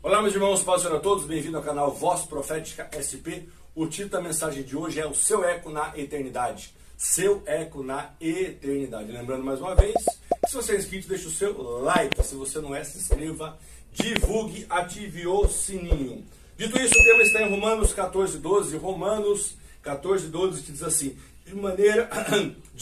Olá, meus irmãos, paz a todos, bem-vindo ao canal Voz Profética SP. O título da mensagem de hoje é o seu eco na eternidade. Seu eco na eternidade. Lembrando mais uma vez, se você é inscrito, deixa o seu like. Se você não é, se inscreva, divulgue, ative o sininho. Dito isso, o tema está em Romanos 14:12. Romanos 14:12 que diz assim: de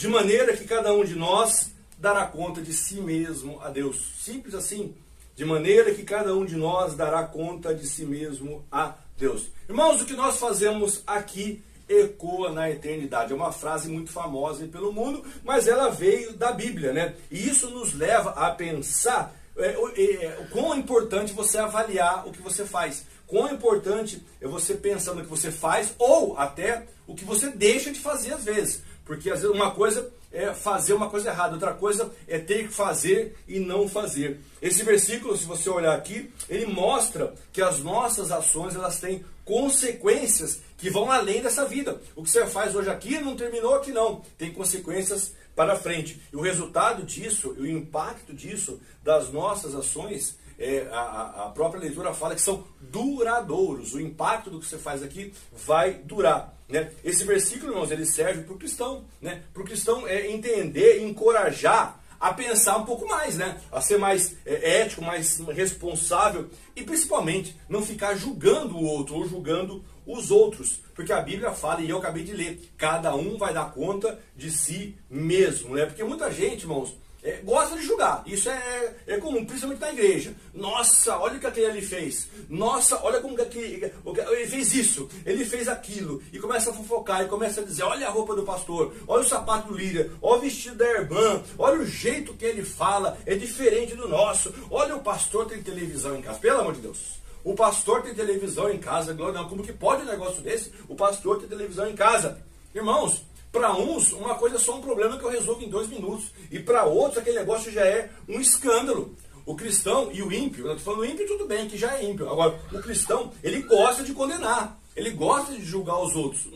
maneira que cada um de nós dará conta de si mesmo a Deus. Simples assim. De maneira que cada um de nós dará conta de si mesmo a Deus. Irmãos, o que nós fazemos aqui ecoa na eternidade. É uma frase muito famosa pelo mundo, mas ela veio da Bíblia, né? E isso nos leva a pensar o quão é importante você avaliar o que você faz. Quão é importante é você pensar no que você faz ou até o que você deixa de fazer às vezes. Porque às vezes uma coisa é fazer uma coisa errada, outra coisa é ter que fazer e não fazer. Esse versículo, se você olhar aqui, ele mostra que as nossas ações elas têm consequências que vão além dessa vida. O que você faz hoje aqui não terminou aqui não, tem consequências para frente. E o resultado disso, o impacto disso, das nossas ações, a própria leitura fala que são duradouros. O impacto do que você faz aqui vai durar. Né? Esse versículo, irmãos, ele serve para o cristão. Né? Para o cristão entender, encorajar a pensar um pouco mais, né? A ser mais ético, mais responsável e principalmente não ficar julgando o outro ou julgando os outros. Porque a Bíblia fala, e eu acabei de ler, cada um vai dar conta de si mesmo. Né? Porque muita gente, irmãos, gosta de julgar. Isso é comum, principalmente na igreja. Nossa, olha o que aquele ali fez. Nossa, olha como ele fez isso, ele fez aquilo. E começa a fofocar, e começa a dizer, olha a roupa do pastor, olha o sapato do líder, olha o vestido da irmã, olha o jeito que ele fala, é diferente do nosso. Olha, o pastor tem televisão em casa, pelo amor de Deus. O pastor tem televisão em casa, glória, não, como que pode um negócio desse? O pastor tem televisão em casa. Irmãos, para uns, uma coisa é só um problema que eu resolvo em 2 minutos. E para outros, aquele negócio já é um escândalo. O cristão e o ímpio, eu estou falando ímpio, tudo bem, que já é ímpio. Agora, o cristão, ele gosta de condenar. Ele gosta de julgar os outros.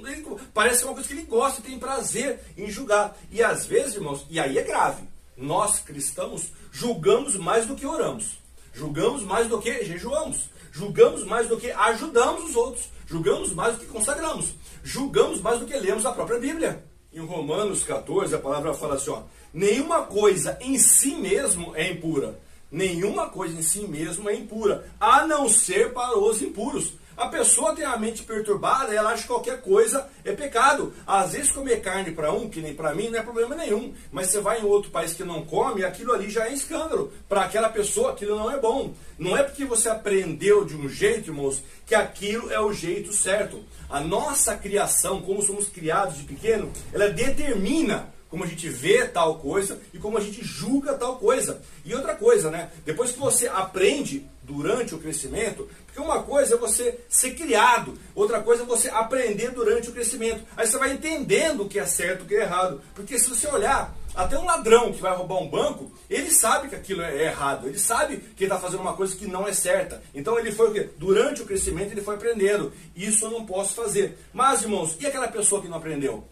Parece uma coisa que ele gosta, tem prazer em julgar. E às vezes, irmãos, e aí é grave, nós cristãos julgamos mais do que oramos. Julgamos mais do que jejuamos. Julgamos mais do que ajudamos os outros. Julgamos mais do que consagramos. Julgamos mais do que lemos a própria Bíblia. Em Romanos 14, a palavra fala assim, ó, nenhuma coisa em si mesmo é impura. Nenhuma coisa em si mesmo é impura, a não ser para os impuros. A pessoa tem a mente perturbada e ela acha que qualquer coisa é pecado. Às vezes comer carne para um, que nem para mim, não é problema nenhum. Mas você vai em outro país que não come, aquilo ali já é escândalo. Para aquela pessoa, aquilo não é bom. Não é porque você aprendeu de um jeito, irmãos, que aquilo é o jeito certo. A nossa criação, como somos criados de pequeno, ela determina como a gente vê tal coisa e como a gente julga tal coisa. E outra coisa, né? Depois que você aprende durante o crescimento, porque uma coisa é você ser criado, outra coisa é você aprender durante o crescimento. Aí você vai entendendo o que é certo e o que é errado. Porque se você olhar, até um ladrão que vai roubar um banco, ele sabe que aquilo é errado, ele sabe que ele está fazendo uma coisa que não é certa. Então ele foi o quê? Durante o crescimento ele foi aprendendo. Isso eu não posso fazer. Mas, irmãos, e aquela pessoa que não aprendeu?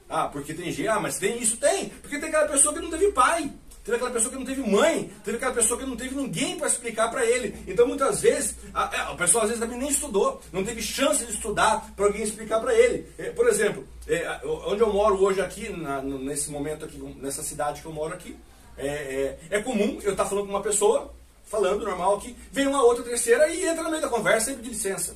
Ah, porque tem gente, mas tem isso? Tem. Porque tem aquela pessoa que não teve pai, teve aquela pessoa que não teve mãe, teve aquela pessoa que não teve ninguém para explicar para ele. Então muitas vezes, a pessoa às vezes também nem estudou, não teve chance de estudar para alguém explicar para ele. Por exemplo, onde eu moro hoje aqui, nesse momento aqui, nessa cidade que eu moro aqui, é comum eu estar falando com uma pessoa, falando normal aqui, vem uma outra terceira e entra no meio da conversa e pedir licença.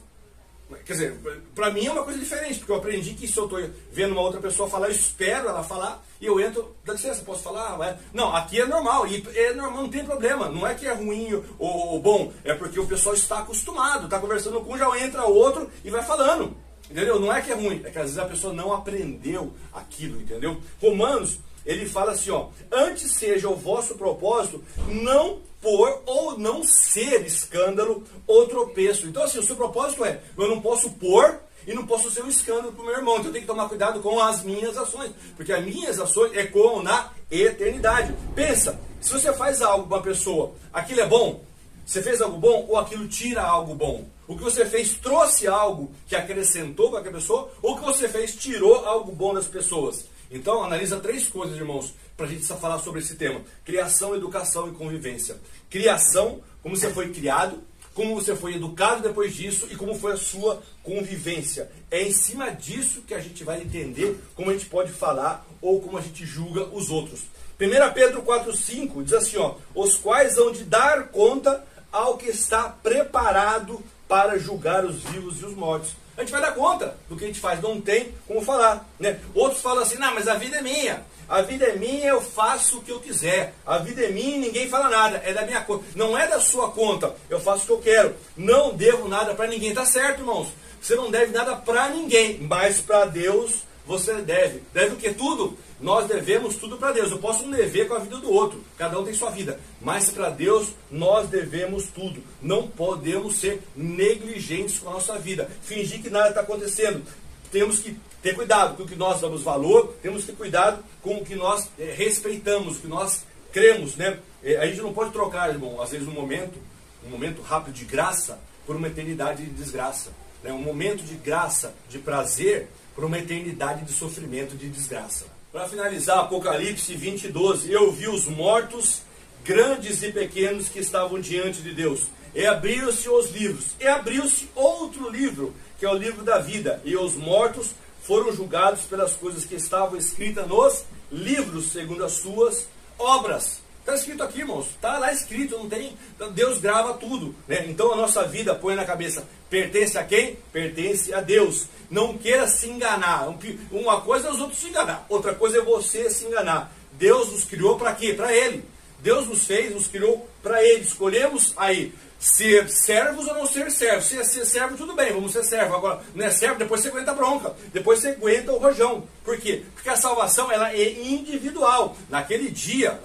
Quer dizer, para mim é uma coisa diferente, porque eu aprendi que se eu estou vendo uma outra pessoa falar, eu espero ela falar, e eu entro, dá licença, posso falar? Não, aqui é normal, e é normal, não tem problema, não é que é ruim ou bom, é porque o pessoal está acostumado, está conversando com um, já entra outro e vai falando, entendeu? Não é que é ruim, é que às vezes a pessoa não aprendeu aquilo, entendeu? Romanos, ele fala assim, ó, antes seja o vosso propósito não pôr ou não ser escândalo ou tropeço. Então assim, o seu propósito é, eu não posso pôr e não posso ser um escândalo para o meu irmão. Então eu tenho que tomar cuidado com as minhas ações, porque as minhas ações ecoam na eternidade. Pensa, se você faz algo para uma pessoa, aquilo é bom? Você fez algo bom ou aquilo tira algo bom? O que você fez trouxe algo que acrescentou para aquela pessoa ou o que você fez tirou algo bom das pessoas? Então, analisa 3 coisas, irmãos, para a gente falar sobre esse tema. Criação, educação e convivência. Criação, como você foi criado. como você foi educado depois disso e como foi a sua convivência. É em cima disso que a gente vai entender como a gente pode falar ou como a gente julga os outros. 1 Pedro 4,5 diz assim, ó, os quais hão de dar conta ao que está preparado para julgar os vivos e os mortos. A gente vai dar conta do que a gente faz, não tem como falar, né? Outros falam assim, não, mas a vida é minha. A vida é minha, eu faço o que eu quiser. A vida é minha e ninguém fala nada. É da minha conta. Não é da sua conta. Eu faço o que eu quero. Não devo nada para ninguém. Tá certo, irmãos? Você não deve nada para ninguém. Mas para Deus você deve. Deve o quê? Tudo. Nós devemos tudo para Deus. Eu posso não dever com a vida do outro. Cada um tem sua vida. Mas para Deus nós devemos tudo. Não podemos ser negligentes com a nossa vida. Fingir que nada está acontecendo. Temos que ter cuidado com o que nós damos valor, temos que ter cuidado com o que nós respeitamos, o que nós cremos, né? A gente não pode trocar, irmão, às vezes um momento rápido de graça por uma eternidade de desgraça, né? Um momento de graça, de prazer, por uma eternidade de sofrimento, de desgraça. Para finalizar, Apocalipse 20:12, eu vi os mortos, grandes e pequenos, que estavam diante de Deus. E abriram-se os livros, e abriu-se outro livro, que é o livro da vida, e os mortos foram julgados pelas coisas que estavam escritas nos livros, segundo as suas obras. Está escrito aqui, irmãos, está lá escrito, não tem. Deus grava tudo, né? Então a nossa vida, põe na cabeça, pertence a quem? Pertence a Deus. Não queira se enganar. Uma coisa é os outros se enganar, outra coisa é você se enganar. Deus nos criou para quê? Para Ele. Deus nos fez, nos criou para Ele. Escolhemos aí ser servos ou não ser servos. Se é ser servo, tudo bem, vamos ser servo. Agora, não é servo, depois você aguenta a bronca. Depois você aguenta o rojão. Por quê? Porque a salvação ela é individual. Naquele dia,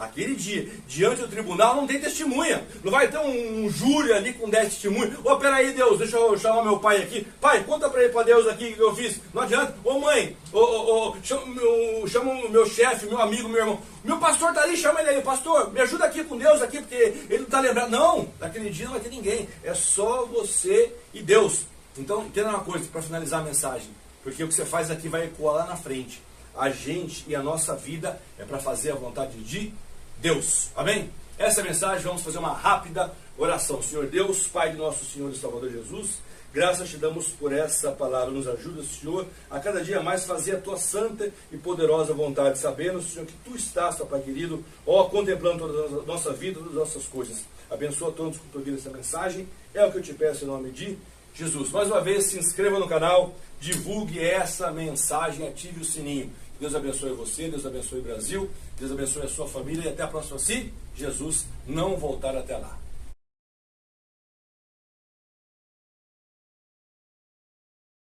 diante do tribunal, não tem testemunha. Não vai ter um júri ali com 10 testemunhas. Ô, peraí, Deus, deixa eu chamar meu pai aqui. Pai, conta para Deus aqui o que eu fiz. Não adianta. Ô, mãe, chama o meu chefe, meu amigo, meu irmão. Meu pastor está ali, chama ele aí. Pastor, me ajuda aqui com Deus aqui, porque ele não está lembrando. Não, naquele dia não vai ter ninguém. É só você e Deus. Então, entenda uma coisa, para finalizar a mensagem. Porque o que você faz aqui vai ecoar lá na frente. A gente e a nossa vida é para fazer a vontade de Deus. Amém? Essa é a mensagem. Vamos fazer uma rápida oração. Senhor Deus, Pai de nosso Senhor e Salvador Jesus, graças te damos por essa palavra. Nos ajuda, Senhor, a cada dia mais fazer a tua santa e poderosa vontade, sabendo, Senhor, que tu estás, ó Pai querido, ó, contemplando toda a nossa vida, todas as nossas coisas. Abençoa todos que estão ouvindo essa mensagem. É o que eu te peço em nome de Jesus. Mais uma vez, se inscreva no canal, divulgue essa mensagem, ative o sininho. Deus abençoe você, Deus abençoe o Brasil, Deus abençoe a sua família e até a próxima, se Jesus não voltar até lá.